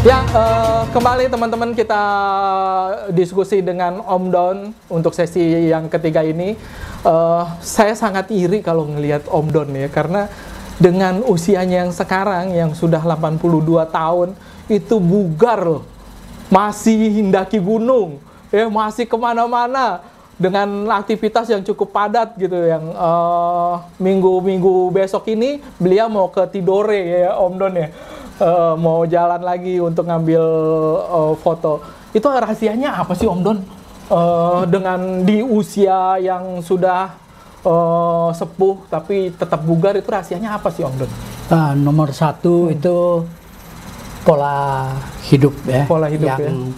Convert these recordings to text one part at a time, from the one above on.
Ya, kembali teman-teman kita diskusi dengan Om Don untuk sesi yang ketiga ini. Saya sangat iri kalau ngelihat Om Don ya, karena dengan usianya yang sekarang yang sudah 82 tahun, itu bugar loh. Masih mendaki gunung, ya masih kemana-mana dengan aktivitas yang cukup padat gitu. Yang minggu-minggu besok ini beliau mau ke Tidore ya Om Don ya. Mau jalan lagi untuk ngambil foto. Itu rahasianya apa sih Om Don? Dengan di usia yang sudah sepuh tapi tetap bugar, itu rahasianya apa sih Om Don? Nomor satu itu pola hidup ya, pola hidup yang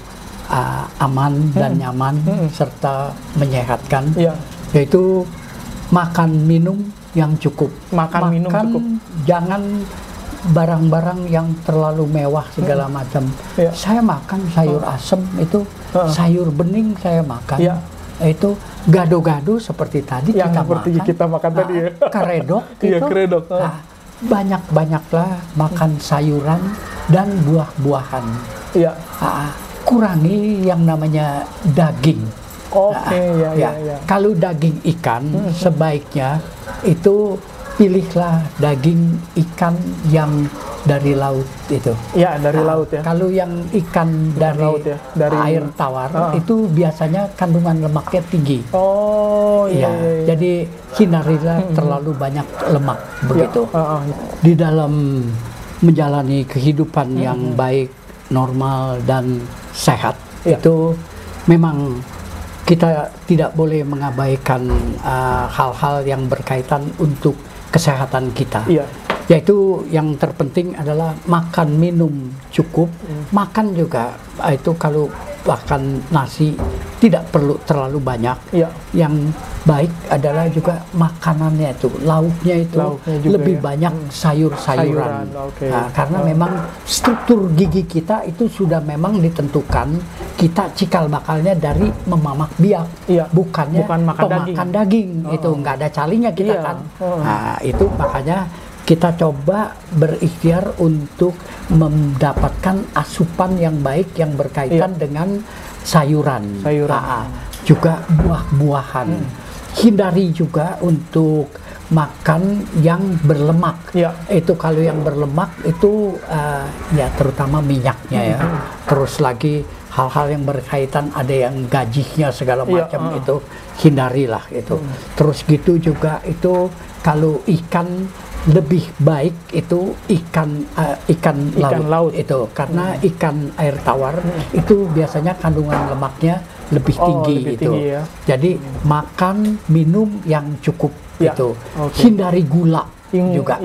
ya. Aman dan nyaman serta menyehatkan, yaitu makan minum yang cukup. Makan minum cukup. Jangan barang-barang yang terlalu mewah segala macam. Saya makan sayur asem itu, sayur bening saya makan. Itu gado-gado seperti tadi yang kita makan tadi ya. Karedok itu. Karedok. Banyak-banyaklah makan sayuran dan buah-buahan. Kurangi yang namanya daging. Kalau daging ikan sebaiknya itu pilihlah daging ikan yang dari laut itu. Ya, dari laut ya. Kalau yang ikan dari laut ya, dari air tawar itu biasanya kandungan lemaknya tinggi. Jadi hindarilah terlalu banyak lemak begitu. Di dalam menjalani kehidupan yang baik, normal dan sehat itu memang kita tidak boleh mengabaikan hal-hal yang berkaitan untuk kesehatan kita. Yaitu yang terpenting adalah makan minum cukup. Makan juga itu kalau bahkan nasi tidak perlu terlalu banyak. Yang baik adalah juga makanannya itu, lauknya itu lebih banyak sayur-sayuran. Karena memang struktur gigi kita itu sudah memang ditentukan, kita cikal bakalnya dari memamak biak, bukan makan daging. Itu nggak ada calinya kita kan. Itu makanya kita coba berikhtiar untuk mendapatkan asupan yang baik yang berkaitan dengan sayuran. Juga buah-buahan. Hindari juga untuk makan yang berlemak. Itu kalau yang berlemak itu ya terutama minyaknya ya. Terus lagi hal-hal yang berkaitan ada yang gajinya segala macam itu hindarilah itu. Terus gitu juga itu kalau ikan lebih baik itu ikan laut itu, karena ikan air tawar itu biasanya kandungan lemaknya lebih tinggi Jadi makan minum yang cukup itu. Hindari gula juga.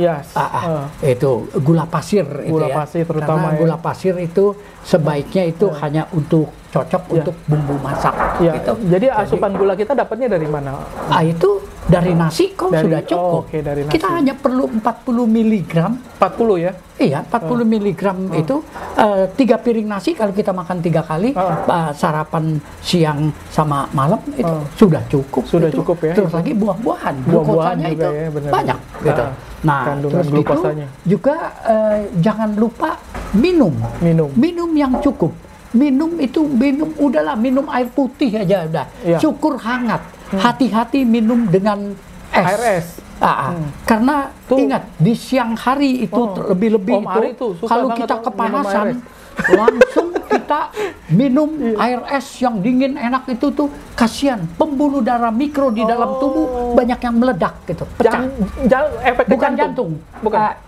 Itu gula pasir pasir terutama, karena gula pasir itu sebaiknya itu hanya untuk cocok untuk bumbu masak gitu. Jadi asupan gula kita dapatnya dari mana? Itu dari nasi kok sudah cukup. Dari nasi. Kita hanya perlu 40 mg. 40 ya? Iya, 40 mg itu 3 piring nasi kalau kita makan 3 kali, sarapan siang sama malam itu sudah cukup. Sudah cukup ya. Terus lagi buah-buahan, glukosanya itu ya, banyak gitu. Nah, kandungan terus itu juga jangan lupa minum yang cukup. Minum udahlah, minum air putih aja udah. Syukur hangat. Hati-hati minum dengan air es. Karena ingat di siang hari itu lebih-lebih itu kalau kita kepanasan langsung kita minum air es yang dingin enak itu tuh kasihan, pembuluh darah mikro di dalam tubuh banyak yang meledak gitu, pecah. Efek bukan jantung.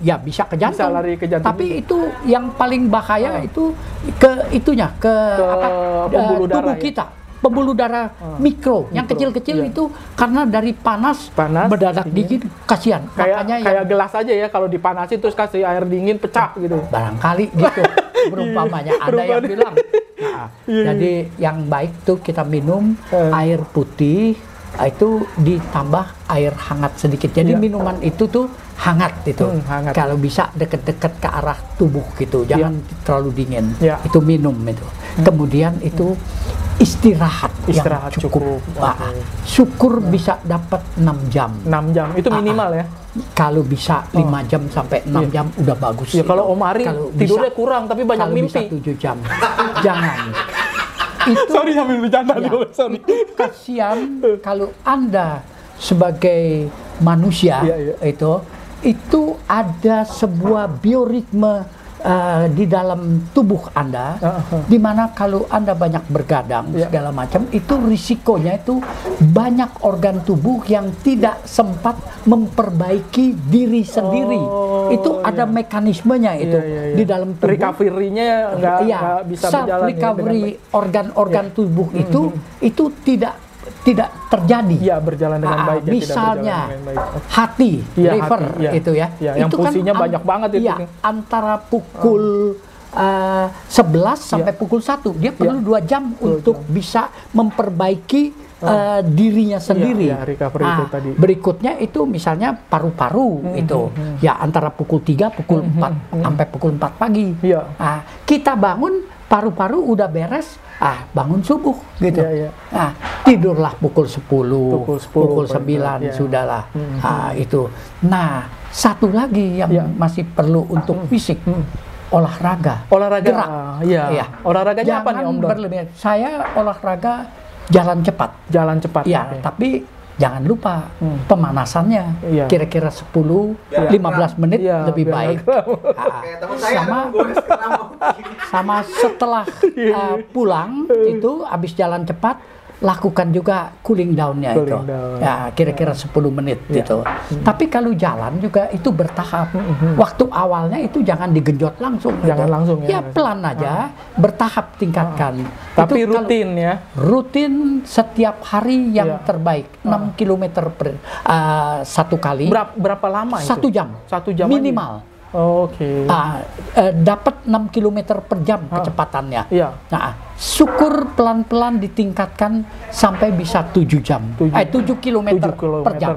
Ya bisa ke jantung. Bisa lari ke jantung. Tapi itu yang paling bahaya itu ke pembuluh darah tubuh kita. Pembuluh darah mikro yang kecil-kecil itu karena dari panas mendadak dingin kasihan. Kayak gelas aja ya, kalau dipanasin terus kasih air dingin pecah gitu. Barangkali gitu berumpamanya ada yang bilang. Jadi yang baik tuh kita minum air putih itu ditambah air hangat sedikit. Jadi minuman itu tuh hangat itu. Kalau bisa deket-deket ke arah tubuh gitu. Jangan terlalu dingin. Itu minum itu. Kemudian itu istirahat yang cukup. Syukur bisa dapat 6 jam. 6 jam itu minimal ya. kalau bisa 5 jam sampai 6 jam udah bagus. Ya, kalau Om Ari tidurnya kurang tapi banyak kalau mimpi. Bisa 7 jam. Jangan. Itu sorry sambil bercanda dulu, sorry. Kasihan kalau Anda sebagai manusia itu ada sebuah bioritme di dalam tubuh Anda, di mana kalau Anda banyak bergadang segala macam, itu risikonya itu banyak organ tubuh yang tidak sempat memperbaiki diri sendiri. Itu ada mekanismenya itu di dalam tubuh. Recovery-nya nggak bisa berjalan. Recovery organ-organ tubuh itu tidak terjadi. Ya, berjalan dengan baik. Misalnya hati, liver itu ya. Yang itu fungsinya kan banyak banget itu. Antara pukul 11 sampai pukul 1 dia perlu 2 jam untuk bisa memperbaiki dirinya sendiri. Recovery itu tadi. Berikutnya itu misalnya paru-paru itu. Ya, antara pukul 3 pukul 4 sampai pukul 4 pagi. Kita bangun paru-paru udah beres, bangun subuh gitu. Tidurlah pukul 10, pukul 9 sudahlah. Itu. Nah, satu lagi yang masih perlu untuk fisik, olahraga. Gerak. Olahraganya apa nih, Om Don? Berlebihan. Saya olahraga jalan cepat. Jalan cepat. Ya, tapi jangan lupa pemanasannya kira-kira 10-15 menit lebih baik. Sama setelah pulang itu habis jalan cepat, lakukan juga cooling down-nya itu. Ya, kira-kira 10 menit gitu. Tapi kalau jalan juga itu bertahap. Waktu awalnya itu jangan digenjot langsung. Jangan langsung ya. Pelan aja, bertahap tingkatkan. Tapi itu rutin ya. Rutin setiap hari yang terbaik. 6 km per satu kali. Berapa lama itu? 1 jam. 1 jam minimal. Oke. Dapat 6 km per jam kecepatannya. Nah, syukur pelan-pelan ditingkatkan sampai bisa 7 jam. 7 km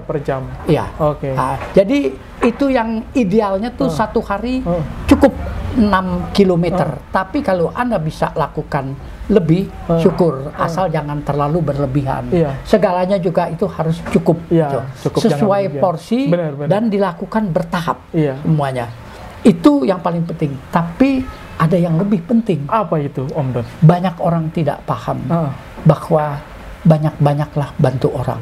per jam. Iya. Oke. Jadi itu yang idealnya tuh satu hari cukup 6 km. Tapi kalau Anda bisa lakukan lebih, syukur, asal jangan terlalu berlebihan. Segalanya juga itu harus cukup, sesuai porsi dan dilakukan bertahap semuanya. Itu yang paling penting. Tapi ada yang lebih penting. Apa itu, Om Don? Banyak orang tidak paham bahwa banyak-banyaklah bantu orang.